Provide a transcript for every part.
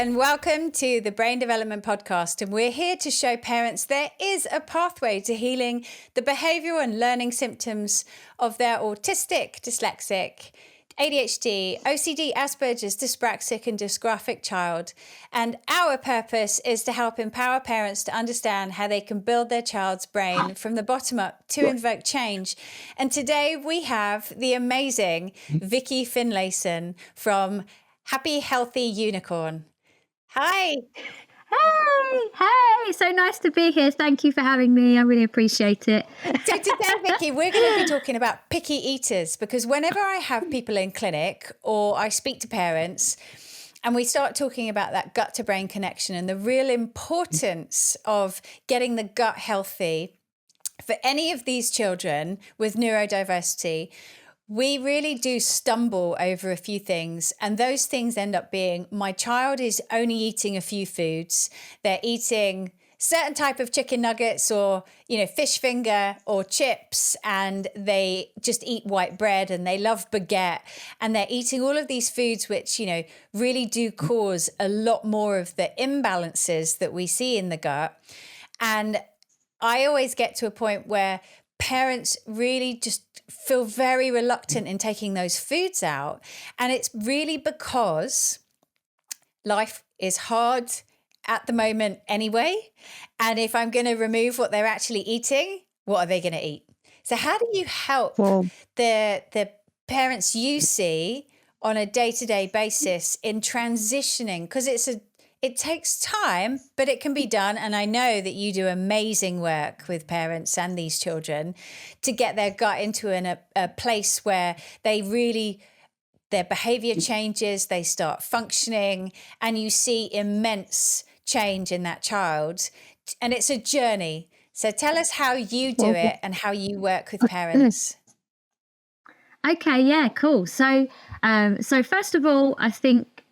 and welcome to the Brain Development Podcast. And we're here to show parents there is a pathway to healing the behavioural and learning symptoms of their autistic, dyslexic, ADHD, OCD, Asperger's, dyspraxic and dysgraphic child. And our purpose is to help empower parents to understand how they can build their child's brain from the bottom up to invoke change. And today we have the amazing Vicky Finlayson from Happy Healthy Unicorn. Hi. Hey, so nice to be here. Thank you for having me. I really appreciate it. So today, Vicky, we're going to be talking about picky eaters, because whenever I have people in clinic or I speak to parents and we start talking about that gut to brain connection and the real importance of getting the gut healthy for any of these children with neurodiversity, we really do stumble over a few things, and those things end up being, my child is only eating a few foods. They're eating certain type of chicken nuggets or, fish finger or chips, and they just eat white bread and they love baguette, and they're eating all of these foods which, really do cause a lot more of the imbalances that we see in the gut. And I always get to a point where parents really just feel very reluctant in taking those foods out. And it's really because life is hard at the moment anyway. And if I'm going to remove what they're actually eating, what are they going to eat? So how do you help the parents you see on a day-to-day basis in transitioning? Because it takes time, but it can be done. And I know that you do amazing work with parents and these children to get their gut into a place where their behavior changes, they start functioning, and you see immense change in that child. And it's a journey. So tell us how you do it and how you work with parents. Okay, yeah, cool. So first of all, I think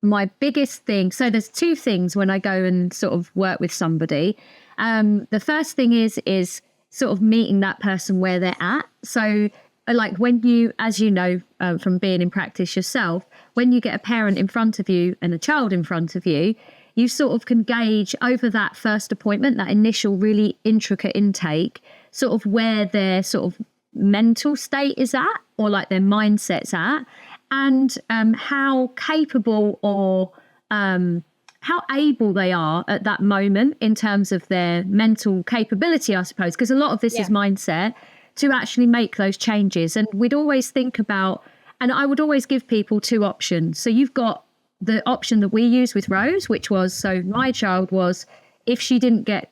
my biggest thing, so there's two things when I go and sort of work with somebody. The first thing is sort of meeting that person where they're at. So like when you, as you know, from being in practice yourself, when you get a parent in front of you and a child in front of you, you sort of can gauge over that first appointment, that initial really intricate intake, sort of where their sort of mental state is at, or like their mindset's at. And how capable or how able they are at that moment in terms of their mental capability, I suppose, because a lot of this is mindset, to actually make those changes. And we'd always think about, and I would always give people two options. So you've got the option that we use with Rose, which was, so my child was, if she didn't get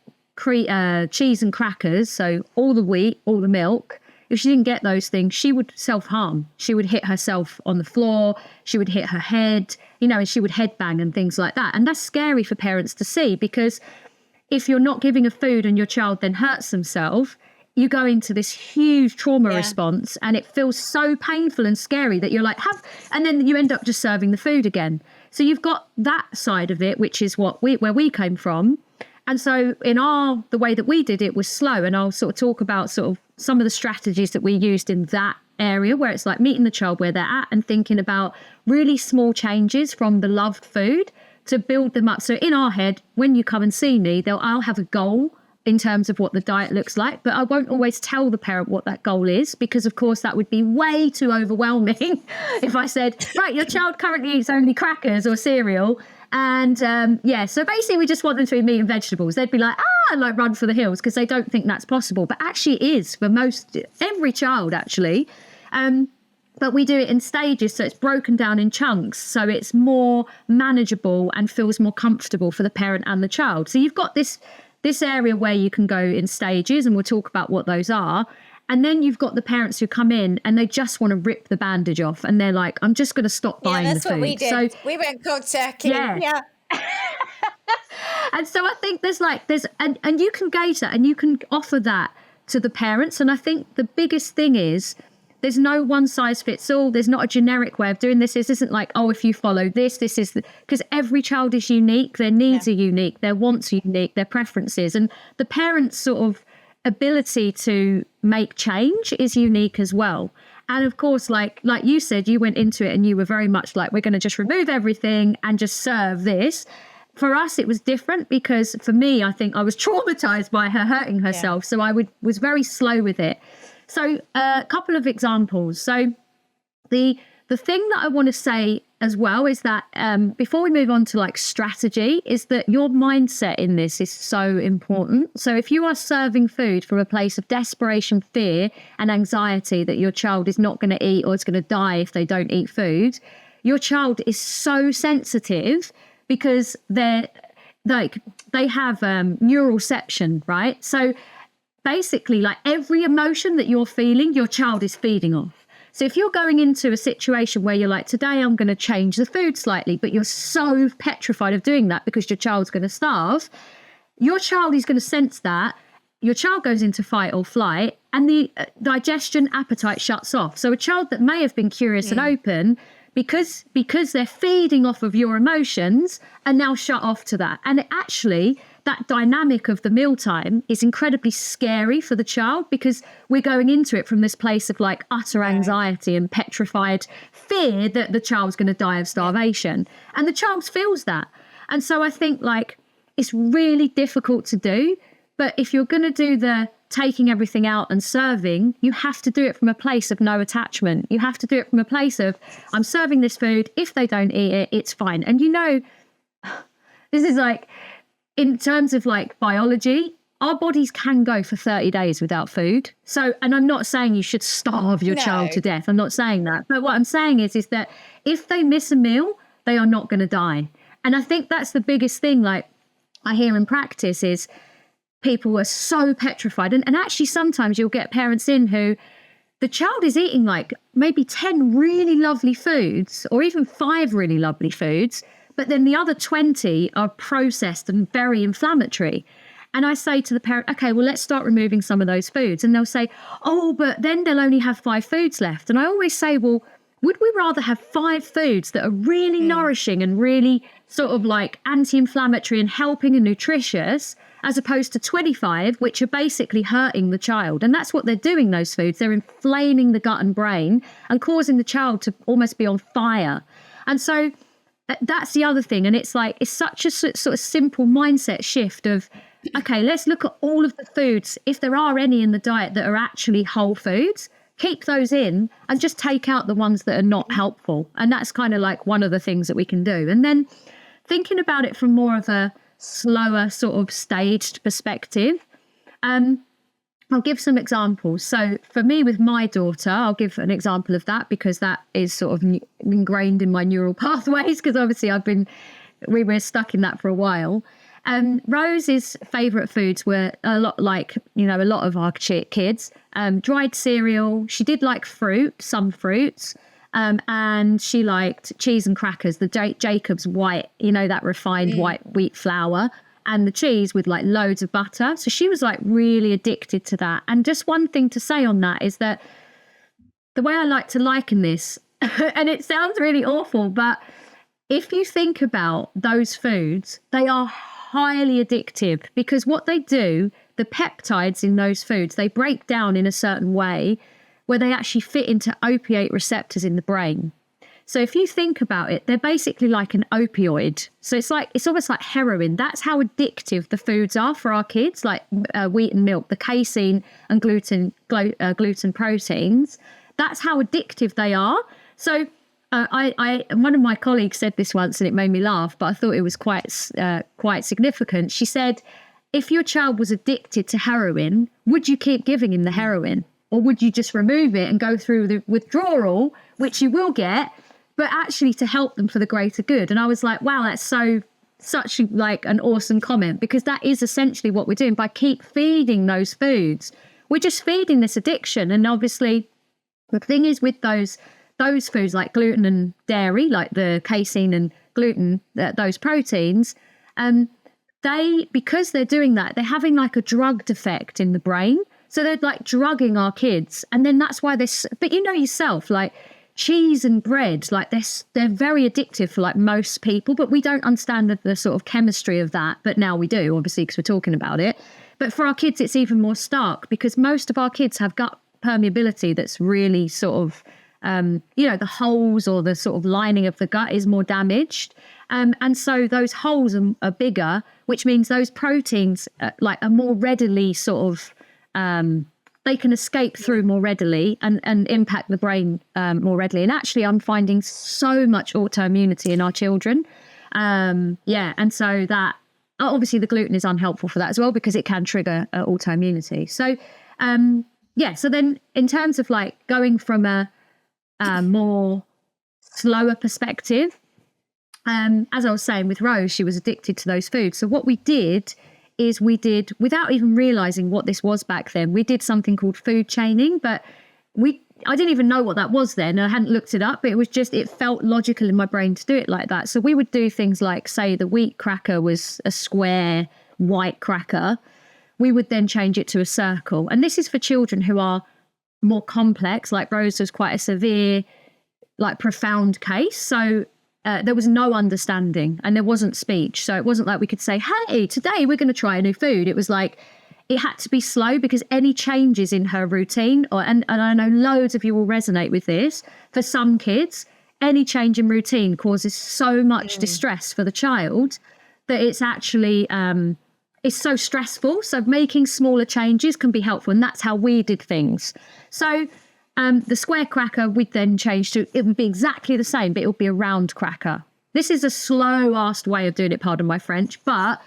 cheese and crackers, so all the wheat, all the milk, if she didn't get those things, she would self-harm. She would hit herself on the floor. She would hit her head, and she would headbang and things like that. And that's scary for parents to see, because if you're not giving a food and your child then hurts themselves, you go into this huge trauma response, and it feels so painful and scary that you're like, and then you end up just serving the food again. So you've got that side of it, which is where we came from. And so the way that we did it was slow. And I'll sort of talk about sort of some of the strategies that we used in that area, where it's like meeting the child where they're at and thinking about really small changes from the loved food to build them up. So in our head, when you come and see me, I'll have a goal in terms of what the diet looks like, but I won't always tell the parent what that goal is, because of course that would be way too overwhelming if I said, right, your child currently eats only crackers or cereal. And so basically we just want them to eat meat and vegetables. They'd be like, like run for the hills, because they don't think that's possible. But actually it is for every child actually. But we do it in stages, so it's broken down in chunks, so it's more manageable and feels more comfortable for the parent and the child. So you've got this area where you can go in stages, and we'll talk about what those are. And then you've got the parents who come in and they just want to rip the bandage off, and they're like, I'm just going to stop buying the food. Yeah, that's what we did. So we went cold turkey. Yeah. And so I think and you can gauge that, and you can offer that to the parents. And I think the biggest thing is, there's no one size fits all. There's not a generic way of doing this. This isn't like, if you follow this is because every child is unique. Their needs are unique. Their wants are unique. Their preferences, and the parents' sort of ability to make change is unique as well. And of course, like you said, you went into it and you were very much like, we're going to just remove everything and just serve this. For us, it was different because for me, I think I was traumatized by her hurting herself. So I was very slow with it. So a couple of examples. So the thing that I want to say as well is that before we move on to like strategy, is that your mindset in this is so important. So if you are serving food from a place of desperation, fear and anxiety that your child is not going to eat or is going to die if they don't eat food, your child is so sensitive because they have neuroception, right? So basically, like every emotion that you're feeling, your child is feeding off. So if you're going into a situation where you're like, today I'm going to change the food slightly, but you're so petrified of doing that because your child's going to starve, your child is going to sense that. Your child goes into fight or flight and the digestion appetite shuts off. So a child that may have been curious and open, because they're feeding off of your emotions, are now shut off to that. And that dynamic of the mealtime is incredibly scary for the child because we're going into it from this place of like utter anxiety and petrified fear that the child's going to die of starvation. And the child feels that. And so I think like it's really difficult to do. But if you're going to do the taking everything out and serving, you have to do it from a place of no attachment. You have to do it from a place of, I'm serving this food. If they don't eat it, it's fine. And this is like, in terms of like biology, our bodies can go for 30 days without food. So, and I'm not saying you should starve your child to death. I'm not saying that. But what I'm saying is that if they miss a meal, they are not going to die. And I think that's the biggest thing, like I hear in practice, is people are so petrified. And actually sometimes you'll get parents in who the child is eating like maybe 10 really lovely foods or even 5 really lovely foods, but then the other 20 are processed and very inflammatory. And I say to the parent, okay, well, let's start removing some of those foods. And they'll say, oh, but then they'll only have 5 foods left. And I always say, well, would we rather have 5 foods that are really nourishing and really sort of like anti-inflammatory and helping and nutritious, as opposed to 25, which are basically hurting the child? And that's what they're doing, those foods. They're inflaming the gut and brain and causing the child to almost be on fire. And so that's the other thing. And it's like, it's such a sort of simple mindset shift of, okay, let's look at all of the foods, if there are any in the diet that are actually whole foods, keep those in and just take out the ones that are not helpful. And that's kind of like one of the things that we can do. And then thinking about it from more of a slower sort of staged perspective, I'll give some examples. So for me with my daughter, I'll give an example of that because that is sort of ingrained in my neural pathways because obviously we were stuck in that for a while. Rose's favourite foods were a lot like, a lot of our kids, dried cereal. She did like some fruits, and she liked cheese and crackers, the Jacob's white, that refined white wheat flour, and the cheese with like loads of butter. So she was like really addicted to that. And just one thing to say on that is that the way I like to liken this, and it sounds really awful, but if you think about those foods, they are highly addictive because what they do, the peptides in those foods, they break down in a certain way where they actually fit into opiate receptors in the brain. So if you think about it, they're basically like an opioid. So it's almost like heroin. That's how addictive the foods are for our kids, like wheat and milk, the casein and gluten proteins. That's how addictive they are. So one of my colleagues said this once and it made me laugh, but I thought it was quite significant. She said, if your child was addicted to heroin, would you keep giving him the heroin? Or would you just remove it and go through the withdrawal, which you will get, but actually to help them for the greater good? And I was like, wow, that's such like an awesome comment, because that is essentially what we're doing. By keep feeding those foods, we're just feeding this addiction. And obviously the thing is with those foods like gluten and dairy, like the casein and gluten, those proteins, because they're doing that, they're having like a drugged effect in the brain. So they're like drugging our kids. And then that's why but yourself, like cheese and bread, like they're very addictive for like most people, but we don't understand the sort of chemistry of that. But now we do, obviously, because we're talking about it. But for our kids, it's even more stark because most of our kids have gut permeability that's really sort of, the holes or the sort of lining of the gut is more damaged. And so those holes are bigger, which means those proteins are more readily sort of, they can escape through more readily and impact the brain more readily. And actually, I'm finding so much autoimmunity in our children. And so that, obviously the gluten is unhelpful for that as well, because it can trigger autoimmunity. So, so then in terms of like going from a more slower perspective, as I was saying with Rose, she was addicted to those foods. So what we did is without even realizing what this was back then, we did something called food chaining, but I didn't even know what that was then. I hadn't looked it up, but it felt logical in my brain to do it like that. So we would do things like, say the wheat cracker was a square white cracker. We would then change it to a circle. And this is for children who are more complex, like Rose was quite a severe, like profound case. So there was no understanding and there wasn't speech. So it wasn't like we could say, hey, today we're going to try a new food. It was like, it had to be slow, because any changes in her routine, and I know loads of you will resonate with this, for some kids, any change in routine causes so much distress for the child that it's actually, it's so stressful. So making smaller changes can be helpful. And that's how we did things. So the square cracker, we'd then change to, it would be exactly the same, but it would be a round cracker. This is a slow-assed way of doing it, pardon my French, but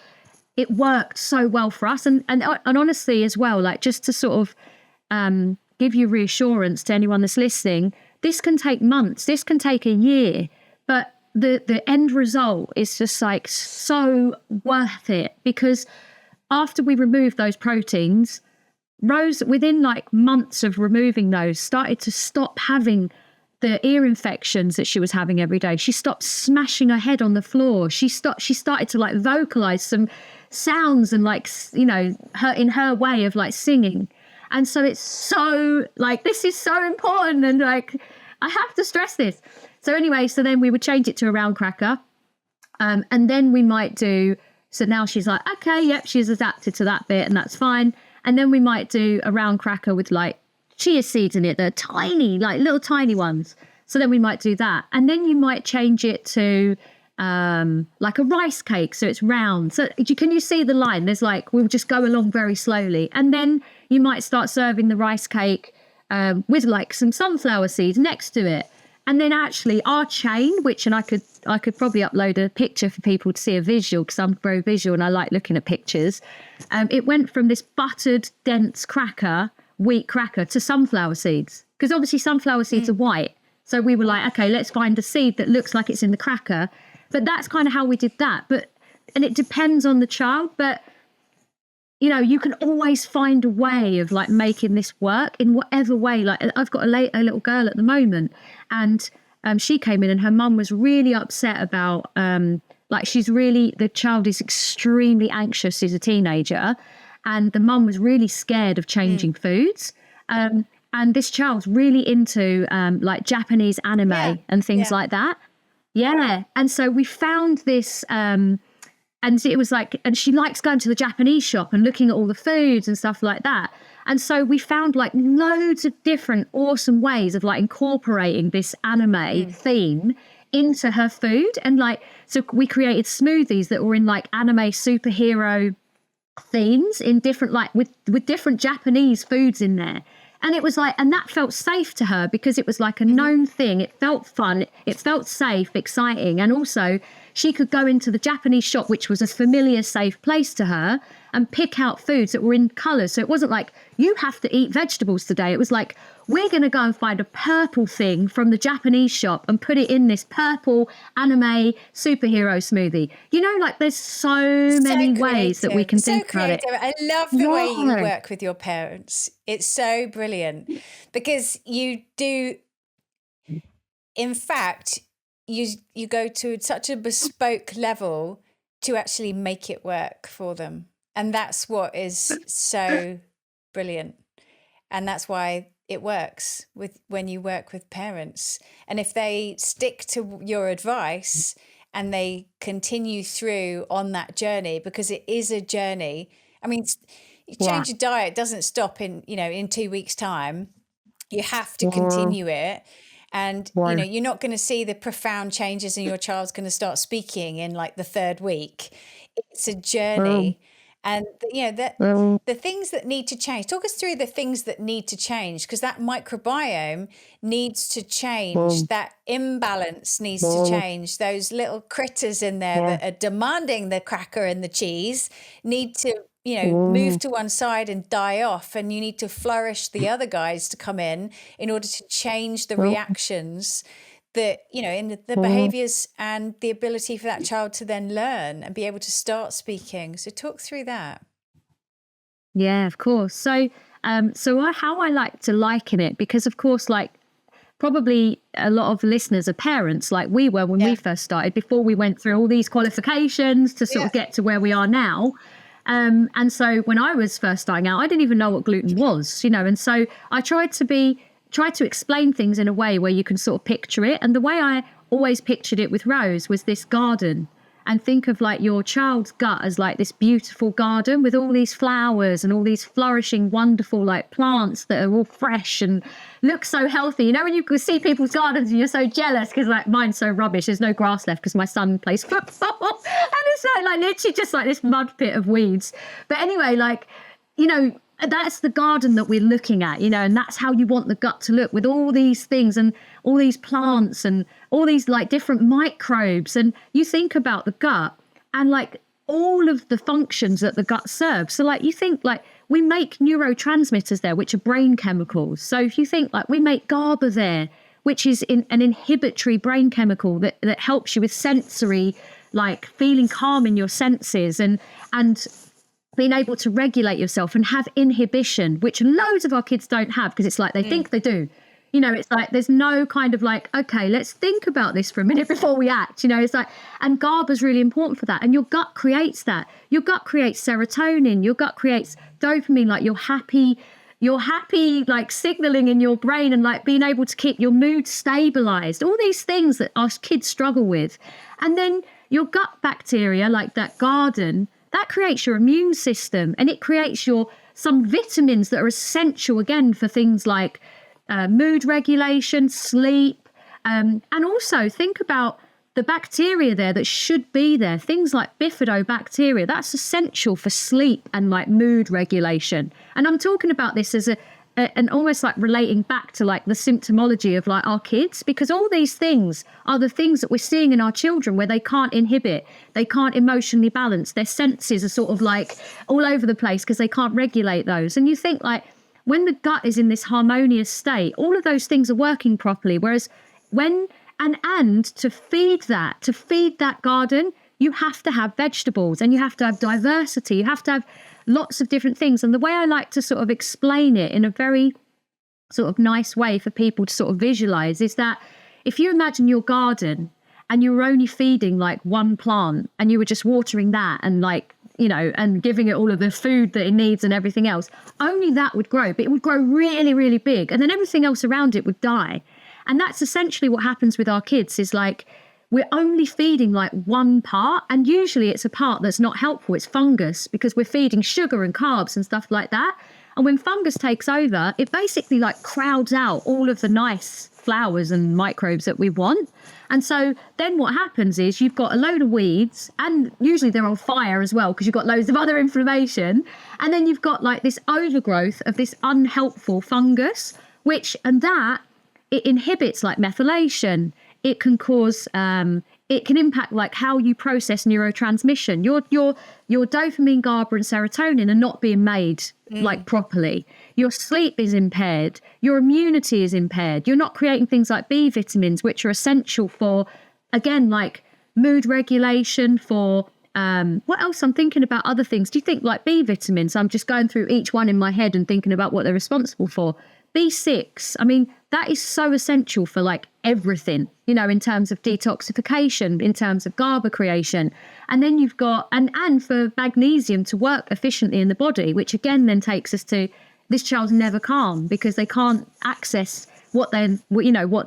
it worked so well for us. And honestly as well, like just to sort of give you reassurance to anyone that's listening, this can take months, this can take a year, but the end result is just like so worth it, because after we removed those proteins, Rose, within like months of removing those, started to stop having the ear infections that she was having every day. She stopped smashing her head on the floor. She started to like vocalize some sounds and like, her way of like singing. And so it's so like, this is so important. And like, I have to stress this. So anyway, so then we would change it to a round cracker. And then we might do, so now she's like, okay, yep, she's adapted to that bit and that's fine. And then we might do a round cracker with like chia seeds in it. They're tiny, like little tiny ones. So then we might do that. And then you might change it to like a rice cake. So it's round. So can you see the line? There's like, we'll just go along very slowly. And then you might start serving the rice cake with like some sunflower seeds next to it. And then actually our chain, and I could probably upload a picture for people to see a visual, because I'm very visual and I like looking at pictures. It went from this buttered, dense cracker, wheat cracker, to sunflower seeds, because obviously sunflower seeds are white. So we were like, okay, let's find a seed that looks like it's in the cracker. But that's kind of how we did that. And it depends on the child, but you can always find a way of like making this work in whatever way. Like I've got a little girl at the moment, and she came in and her mum was really upset about the child is extremely anxious as a teenager, and the mum was really scared of changing foods. And this child's really into like Japanese anime and things like that. Yeah. And so we found this and it was like, and she likes going to the Japanese shop and looking at all the foods and stuff like that. And so we found like loads of different awesome ways of like incorporating this anime theme into her food. And like, so we created smoothies that were in like anime superhero themes in different, like with different Japanese foods in there. And it was like, and that felt safe to her because it was like a known thing. It felt fun. It felt safe, exciting. And also she could go into the Japanese shop, which was a familiar, safe place to her, and pick out foods that were in colours. So it wasn't like, you have to eat vegetables today. It was like, we're going to go and find a purple thing from the Japanese shop and put it in this purple anime superhero smoothie. Like there's so many ways that we can think about it. I love the way you work with your parents. It's so brilliant because you do, in fact, you go to such a bespoke level to actually make it work for them. And that's what is so brilliant. And that's why it works when you work with parents. And if they stick to your advice and they continue through on that journey, because it is a journey. I mean, you change your diet doesn't stop in 2 weeks' time. You have to continue it. And, you know, you're not going to see the profound changes and your child's going to start speaking in like the third week. It's a journey. And, you know, the things that need to change, talk us through the things that need to change, because that microbiome needs to change. That imbalance needs to change. Those little critters in there that are demanding the cracker and the cheese need to, you know, move to one side and die off. And you need to flourish the other guys to come in order to change the reactions that, you know, in the behaviors and the ability for that child to then learn and be able to start speaking. So talk through that. Yeah, of course. So, how I like to liken it, because of course, like probably a lot of listeners are parents like we were when we first started, before we went through all these qualifications to sort of get to where we are now. And so when I was first starting out, I didn't even know what gluten was, you know, and so I tried to explain things in a way where you can sort of picture it. And the way I always pictured it with Rose was this garden. And think of like your child's gut as like this beautiful garden with all these flowers and all these flourishing, wonderful like plants that are all fresh and look so healthy. You know, when you can see people's gardens and you're so jealous because like mine's so rubbish. There's no grass left because my son plays football. And it's like literally just like this mud pit of weeds. But anyway, like, you know, that's the garden that we're looking at, you know, and that's how you want the gut to look, with all these things and all these plants and all these like different microbes. And you think about the gut and like all of the functions that the gut serves. So like you think like we make neurotransmitters there, which are brain chemicals. So if you think like we make GABA there, which is an inhibitory brain chemical that helps you with sensory, like feeling calm in your senses and being able to regulate yourself and have inhibition, which loads of our kids don't have, because it's like they think they do. You know, it's like there's no kind of like, okay, let's think about this for a minute before we act. You know, it's like, and GABA is really important for that. And your gut creates that. Your gut creates serotonin. Your gut creates dopamine, like you're happy like signaling in your brain and like being able to keep your mood stabilized. All these things that our kids struggle with. And then your gut bacteria, like that garden, that creates your immune system, and it creates some vitamins that are essential again for things like mood regulation, sleep, and also think about the bacteria there that should be there. Things like bifidobacteria, that's essential for sleep and like mood regulation. And I'm talking about this as and almost like relating back to like the symptomology of like our kids, because all these things are the things that we're seeing in our children where they can't inhibit, they can't emotionally balance, their senses are sort of like all over the place because they can't regulate those. And you think like when the gut is in this harmonious state, all of those things are working properly. Whereas when and to feed that garden, you have to have vegetables and you have to have diversity, you have to have lots of different things. And the way I like to sort of explain it in a very sort of nice way for people to sort of visualize is that if you imagine your garden and you were only feeding like one plant and you were just watering that and like, you know, and giving it all of the food that it needs and everything else, only that would grow, but it would grow really, really big. And then everything else around it would die. And that's essentially what happens with our kids is like, we're only feeding like one part, and usually it's a part that's not helpful. It's fungus, because we're feeding sugar and carbs and stuff like that. And when fungus takes over, it basically like crowds out all of the nice flowers and microbes that we want. And so then what happens is you've got a load of weeds, and usually they're on fire as well because you've got loads of other inflammation. And then you've got like this overgrowth of this unhelpful fungus, it inhibits like methylation. It can cause, it can impact like how you process neurotransmission. Your dopamine, GABA and serotonin are not being made like properly. Your sleep is impaired. Your immunity is impaired. You're not creating things like B vitamins, which are essential for, again, like mood regulation, for, what else? I'm thinking about other things. Do you think like B vitamins? I'm just going through each one in my head and thinking about what they're responsible for. B6, I mean, that is so essential for like everything, you know, in terms of detoxification, in terms of GABA creation. And then you've got, and for magnesium to work efficiently in the body, which again then takes us to this child's never calm because they can't access what they're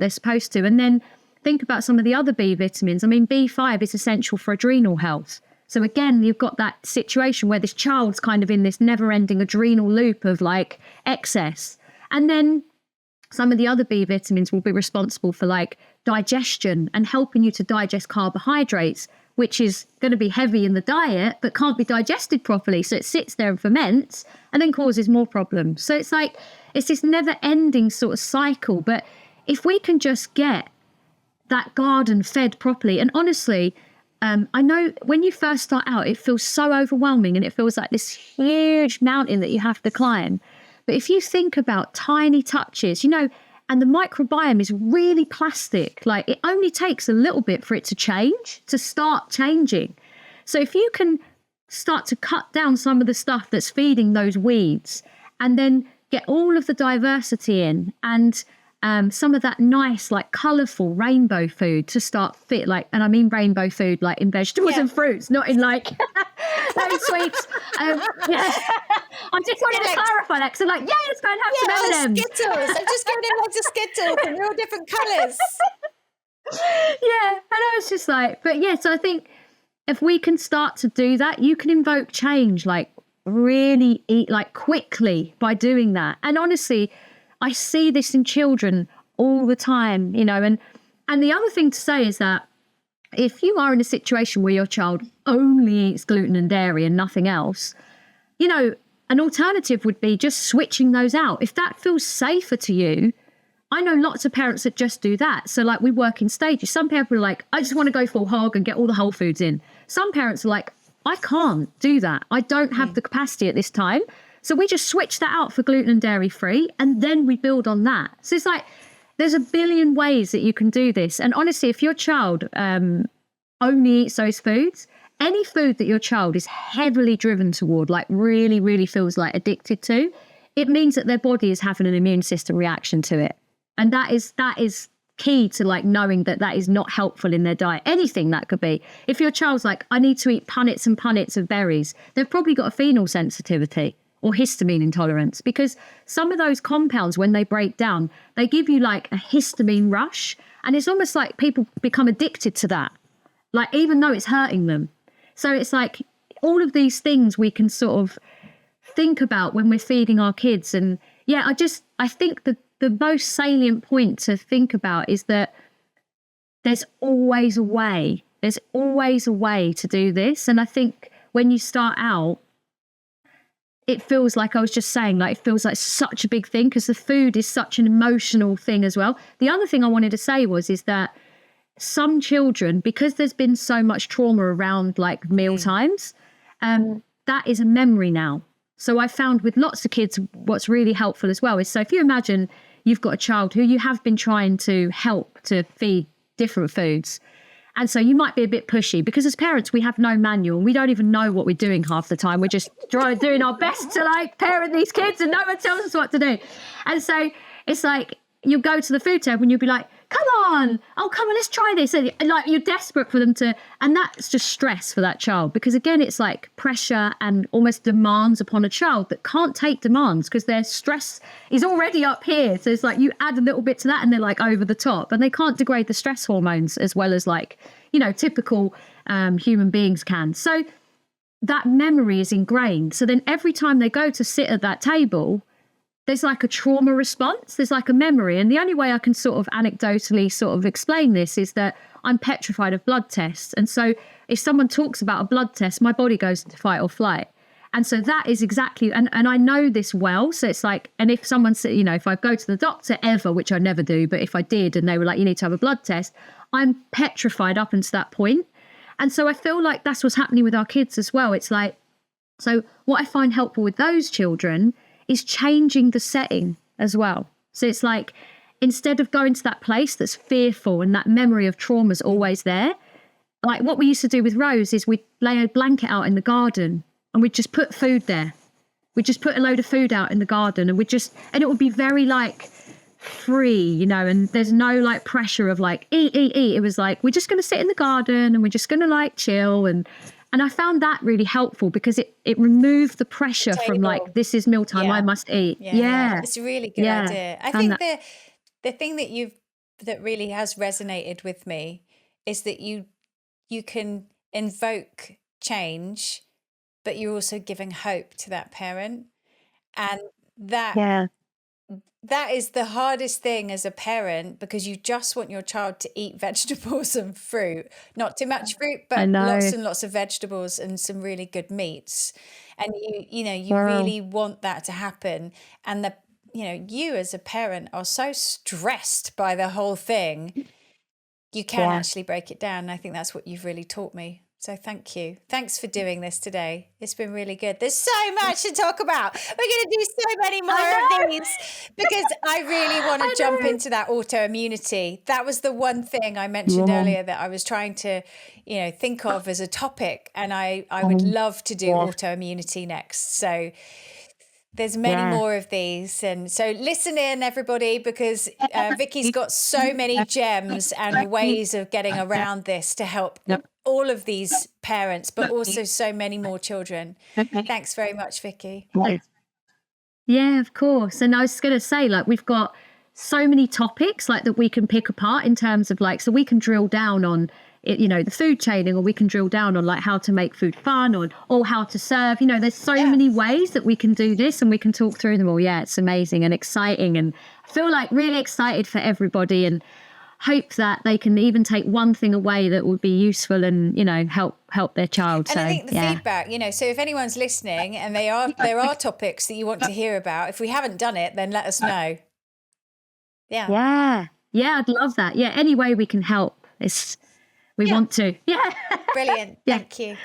supposed to. And then think about some of the other B vitamins. I mean, B5 is essential for adrenal health. So again, you've got that situation where this child's kind of in this never ending adrenal loop of like excess. And then Some of the other B vitamins will be responsible for like digestion and helping you to digest carbohydrates, which is going to be heavy in the diet, but can't be digested properly. So it sits there and ferments and then causes more problems. So it's like, it's this never ending sort of cycle. But if we can just get that garden fed properly, and honestly, I know when you first start out, it feels so overwhelming and it feels like this huge mountain that you have to climb. But if you think about tiny touches, you know, and the microbiome is really plastic, like it only takes a little bit for it to change, to start changing. So if you can start to cut down some of the stuff that's feeding those weeds and then get all of the diversity in and some of that nice, like colourful rainbow food to start fit, like, and I mean rainbow food, like in vegetables and fruits, not in like those sweets. Yeah. I just wanted to clarify that because I'm like, yeah, let's go and have some M&Ms. Skittles. I'm just giving them lots of Skittles in all different colours. Yeah, and I was just like, but yeah, so I think if we can start to do that, you can invoke change, like really eat like quickly by doing that. And honestly, I see this in children all the time, you know, and the other thing to say is that if you are in a situation where your child only eats gluten and dairy and nothing else, you know, an alternative would be just switching those out. If that feels safer to you, I know lots of parents that just do that. So like we work in stages. Some people are like, I just want to go full hog and get all the whole foods in. Some parents are like, I can't do that. I don't have the capacity at this time. So we just switch that out for gluten and dairy free, and then we build on that. So it's like, there's a billion ways that you can do this. And honestly, if your child only eats those foods, any food that your child is heavily driven toward, like really, really feels like addicted to, it means that their body is having an immune system reaction to it. And that is key to like knowing that that is not helpful in their diet. Anything that could be. If your child's like, I need to eat punnets and punnets of berries, they've probably got a phenol sensitivity or histamine intolerance, because some of those compounds, when they break down, they give you like a histamine rush. And it's almost like people become addicted to that, like even though it's hurting them. So it's like all of these things we can sort of think about when we're feeding our kids. And yeah, I think that the most salient point to think about is that there's always a way. There's always a way to do this. And I think when you start out, it feels like, I was just saying, like it feels like such a big thing because the food is such an emotional thing as well. The other thing I wanted to say is that some children, because there's been so much trauma around like meal times, that is a memory now. So I found with lots of kids, what's really helpful as well is, so if you imagine you've got a child who you have been trying to help to feed different foods, and so you might be a bit pushy because as parents, we have no manual. We don't even know what we're doing half the time. We're just doing our best to like parent these kids and no one tells us what to do. And so it's like, you'll go to the food table and you'll be like, come on, let's try this. And like you're desperate for them to, and that's just stress for that child because again, it's like pressure and almost demands upon a child that can't take demands because their stress is already up here. So it's like you add a little bit to that and they're like over the top and they can't degrade the stress hormones as well as like, you know, typical human beings can. So that memory is ingrained. So then every time they go to sit at that table, there's like a trauma response, there's like a memory. And the only way I can sort of anecdotally sort of explain this is that I'm petrified of blood tests. And so if someone talks about a blood test, my body goes into fight or flight. And so that is exactly, and I know this well. So it's like, and if someone said, you know, if I go to the doctor ever, which I never do, but if I did and they were like, you need to have a blood test, I'm petrified up until that point. And so I feel like that's what's happening with our kids as well. It's like, so what I find helpful with those children is changing the setting as well. So it's like, instead of going to that place that's fearful and that memory of trauma is always there, like what we used to do with Rose is we'd lay a blanket out in the garden and we'd just put food there. We'd just put a load of food out in the garden and and it would be very like free, you know, and there's no like pressure of like, eat. It was like, we're just going to sit in the garden and we're just going to like chill. And I found that really helpful because it removed the pressure from like, this is mealtime, I must eat. Yeah. It's a really good idea. I think the thing that really has resonated with me is that you can invoke change, but you're also giving hope to that parent. And that that is the hardest thing as a parent, because you just want your child to eat vegetables and fruit, not too much fruit, I but lots know. and lots of vegetables and some really good meats. And you Wow. really want that to happen. And you as a parent are so stressed by the whole thing, you can Yeah. actually break it down. And I think that's what you've really taught me. So thank you. Thanks for doing this today. It's been really good. There's so much to talk about. We're going to do so many more of these, because I really want to jump into that autoimmunity. That was the one thing I mentioned earlier that I was trying to, think of as a topic. And I would love to do autoimmunity next. So there's many more of these. And so listen in, everybody, because Vicky's got so many gems and ways of getting around this to help all of these parents, but also so many more children. Thanks very much, Vicky. Yeah, of course. And I was going to say, like, we've got so many topics like that we can pick apart in terms of like, so we can drill down on it, the food chaining, or we can drill down on like how to make food fun, or how to serve. There's so many ways that we can do this, and we can talk through them all. Yeah, it's amazing and exciting, and I feel like really excited for everybody, and hope that they can even take one thing away that would be useful and help their child. And I think the feedback, so if anyone's listening and there are topics that you want to hear about, if we haven't done it, then let us know. Yeah, I'd love that. Yeah, any way we can help, we want to. Yeah. Brilliant. Thank you.